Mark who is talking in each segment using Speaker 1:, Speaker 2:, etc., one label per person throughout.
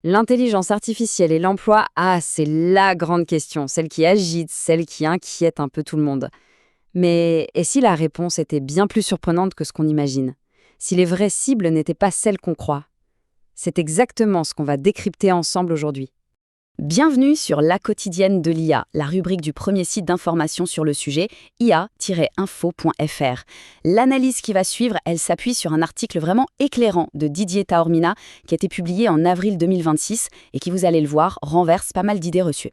Speaker 1: L'intelligence artificielle et l'emploi, c'est la grande question, celle qui agite, celle qui inquiète un peu tout le monde. Mais et si la réponse était bien plus surprenante que ce qu'on imagine? Si les vraies cibles n'étaient pas celles qu'on croit? C'est exactement ce qu'on va décrypter ensemble aujourd'hui. Bienvenue sur La Quotidienne de l'IA, la rubrique du premier site d'information sur le sujet, ia-info.fr. L'analyse qui va suivre, elle s'appuie sur un article vraiment éclairant de Didier Taormina qui a été publié en avril 2026 et qui, vous allez le voir, renverse pas mal d'idées reçues.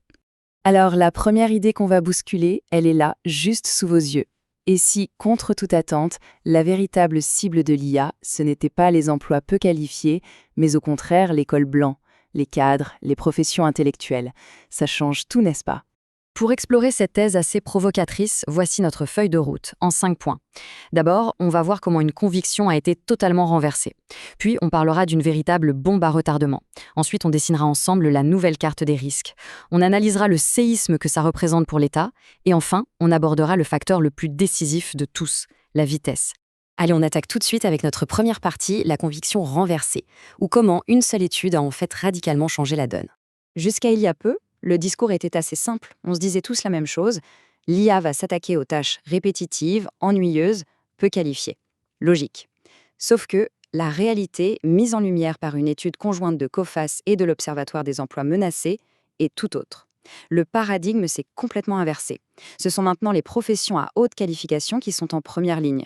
Speaker 1: Alors, la première idée qu'on va bousculer, elle est là, juste sous vos yeux. Et si, contre toute attente, la véritable cible de l'IA, ce n'était pas les emplois peu qualifiés, mais au contraire les cols blancs, les cadres, les professions intellectuelles. Ça change tout, n'est-ce pas? Pour explorer cette thèse assez provocatrice, voici notre feuille de route, en 5 points. D'abord, on va voir comment une conviction a été totalement renversée. Puis, on parlera d'une véritable bombe à retardement. Ensuite, on dessinera ensemble la nouvelle carte des risques. On analysera le séisme que ça représente pour l'État. Et enfin, on abordera le facteur le plus décisif de tous, la vitesse. Allez, on attaque tout de suite avec notre première partie, la conviction renversée, ou comment une seule étude a en fait radicalement changé la donne. Jusqu'à il y a peu, le discours était assez simple, on se disait tous la même chose, l'IA va s'attaquer aux tâches répétitives, ennuyeuses, peu qualifiées. Logique. Sauf que la réalité, mise en lumière par une étude conjointe de COFAS et de l'Observatoire des emplois menacés, est tout autre. Le paradigme s'est complètement inversé. Ce sont maintenant les professions à haute qualification qui sont en première ligne.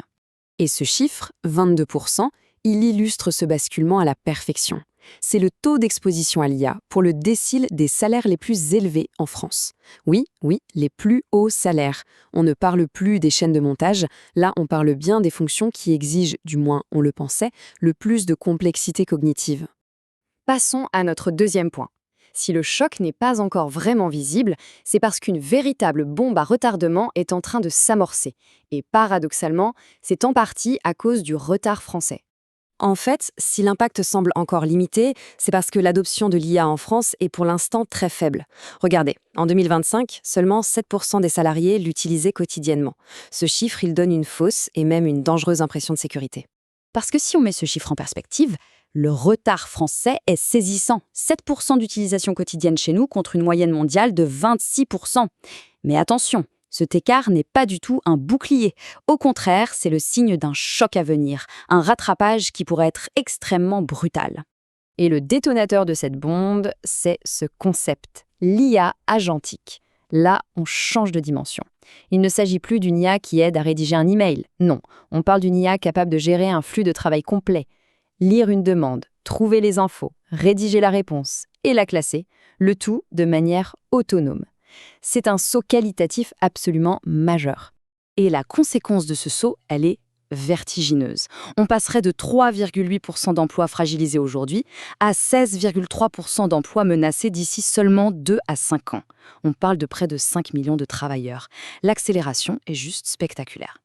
Speaker 1: Et ce chiffre, 22%, il illustre ce basculement à la perfection. C'est le taux d'exposition à l'IA pour le décile des salaires les plus élevés en France. Oui, les plus hauts salaires. On ne parle plus des chaînes de montage, là on parle bien des fonctions qui exigent, du moins on le pensait, le plus de complexité cognitive. Passons à notre deuxième point. Si le choc n'est pas encore vraiment visible, c'est parce qu'une véritable bombe à retardement est en train de s'amorcer. Et paradoxalement, c'est en partie à cause du retard français. En fait, si l'impact semble encore limité, c'est parce que l'adoption de l'IA en France est pour l'instant très faible. Regardez, en 2025, seulement 7% des salariés l'utilisaient quotidiennement. Ce chiffre, il donne une fausse et même une dangereuse impression de sécurité. Parce que si on met ce chiffre en perspective, le retard français est saisissant. 7% d'utilisation quotidienne chez nous contre une moyenne mondiale de 26%. Mais attention, cet écart n'est pas du tout un bouclier. Au contraire, c'est le signe d'un choc à venir, un rattrapage qui pourrait être extrêmement brutal. Et le détonateur de cette bombe, c'est ce concept, l'IA agentique. Là, on change de dimension. Il ne s'agit plus d'une IA qui aide à rédiger un email. Non, on parle d'une IA capable de gérer un flux de travail complet. Lire une demande, trouver les infos, rédiger la réponse et la classer, le tout de manière autonome. C'est un saut qualitatif absolument majeur. Et la conséquence de ce saut, elle est vertigineuse. On passerait de 3,8% d'emplois fragilisés aujourd'hui à 16,3% d'emplois menacés d'ici seulement 2 à 5 ans. On parle de près de 5 millions de travailleurs. L'accélération est juste spectaculaire.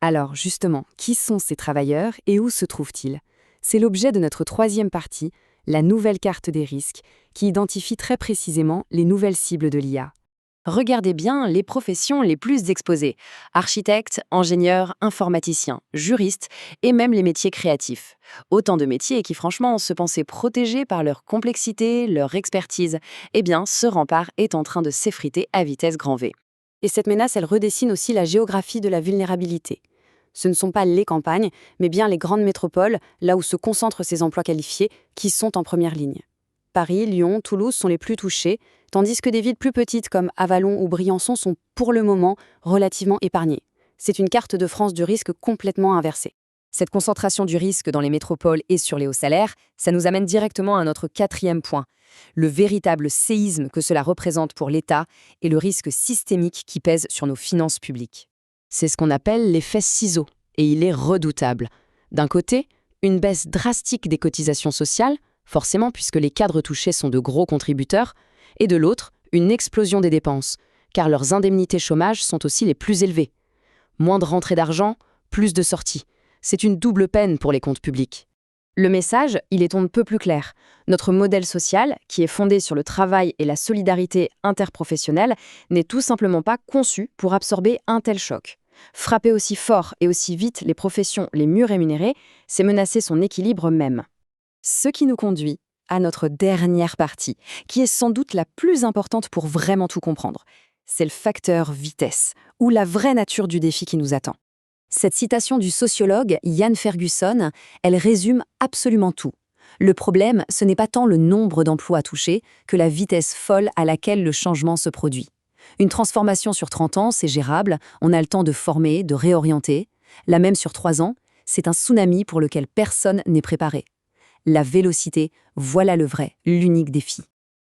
Speaker 1: Alors justement, qui sont ces travailleurs et où se trouvent-ils? C'est l'objet de notre troisième partie, la nouvelle carte des risques, qui identifie très précisément les nouvelles cibles de l'IA. Regardez bien les professions les plus exposées. Architectes, ingénieurs, informaticiens, juristes et même les métiers créatifs. Autant de métiers qui franchement se pensaient protégés par leur complexité, leur expertise. Eh bien, ce rempart est en train de s'effriter à vitesse grand V. Et cette menace, elle redessine aussi la géographie de la vulnérabilité. Ce ne sont pas les campagnes, mais bien les grandes métropoles, là où se concentrent ces emplois qualifiés, qui sont en première ligne. Paris, Lyon, Toulouse sont les plus touchés, tandis que des villes plus petites comme Avallon ou Briançon sont pour le moment relativement épargnées. C'est une carte de France du risque complètement inversée. Cette concentration du risque dans les métropoles et sur les hauts salaires, ça nous amène directement à notre quatrième point, le véritable séisme que cela représente pour l'État et le risque systémique qui pèse sur nos finances publiques. C'est ce qu'on appelle l'effet ciseau, et il est redoutable. D'un côté, une baisse drastique des cotisations sociales, forcément puisque les cadres touchés sont de gros contributeurs, et de l'autre, une explosion des dépenses, car leurs indemnités chômage sont aussi les plus élevées. Moins de rentrées d'argent, plus de sorties. C'est une double peine pour les comptes publics. Le message, il est on ne peut plus clair. Notre modèle social, qui est fondé sur le travail et la solidarité interprofessionnelle, n'est tout simplement pas conçu pour absorber un tel choc. Frapper aussi fort et aussi vite les professions les mieux rémunérées, c'est menacer son équilibre même. Ce qui nous conduit à notre dernière partie, qui est sans doute la plus importante pour vraiment tout comprendre. C'est le facteur vitesse, ou la vraie nature du défi qui nous attend. Cette citation du sociologue Ian Ferguson, elle résume absolument tout. Le problème, ce n'est pas tant le nombre d'emplois touchés que la vitesse folle à laquelle le changement se produit. Une transformation sur 30 ans, c'est gérable, on a le temps de former, de réorienter. La même sur 3 ans, c'est un tsunami pour lequel personne n'est préparé. La vélocité, voilà le vrai, l'unique défi.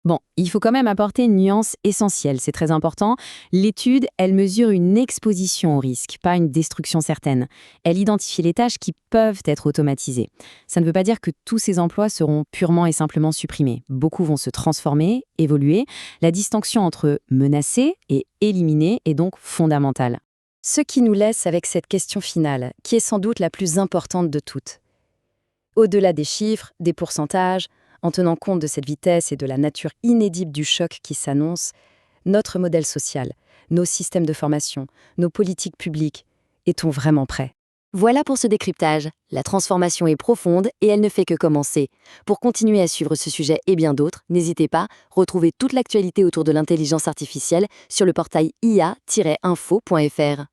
Speaker 1: Bon, il faut quand même apporter une nuance essentielle, c'est très important. L'étude, elle mesure une exposition au risque, pas une destruction certaine. Elle identifie les tâches qui peuvent être automatisées. Ça ne veut pas dire que tous ces emplois seront purement et simplement supprimés. Beaucoup vont se transformer, évoluer. La distinction entre menacer et éliminer est donc fondamentale. Ce qui nous laisse avec cette question finale, qui est sans doute la plus importante de toutes. Au-delà des chiffres, des pourcentages, en tenant compte de cette vitesse et de la nature inédite du choc qui s'annonce, notre modèle social, nos systèmes de formation, nos politiques publiques, est-on vraiment prêts?
Speaker 2: Voilà pour ce décryptage. La transformation est profonde et elle ne fait que commencer. Pour continuer à suivre ce sujet et bien d'autres, n'hésitez pas, retrouvez toute l'actualité autour de l'intelligence artificielle sur le portail ia-info.fr.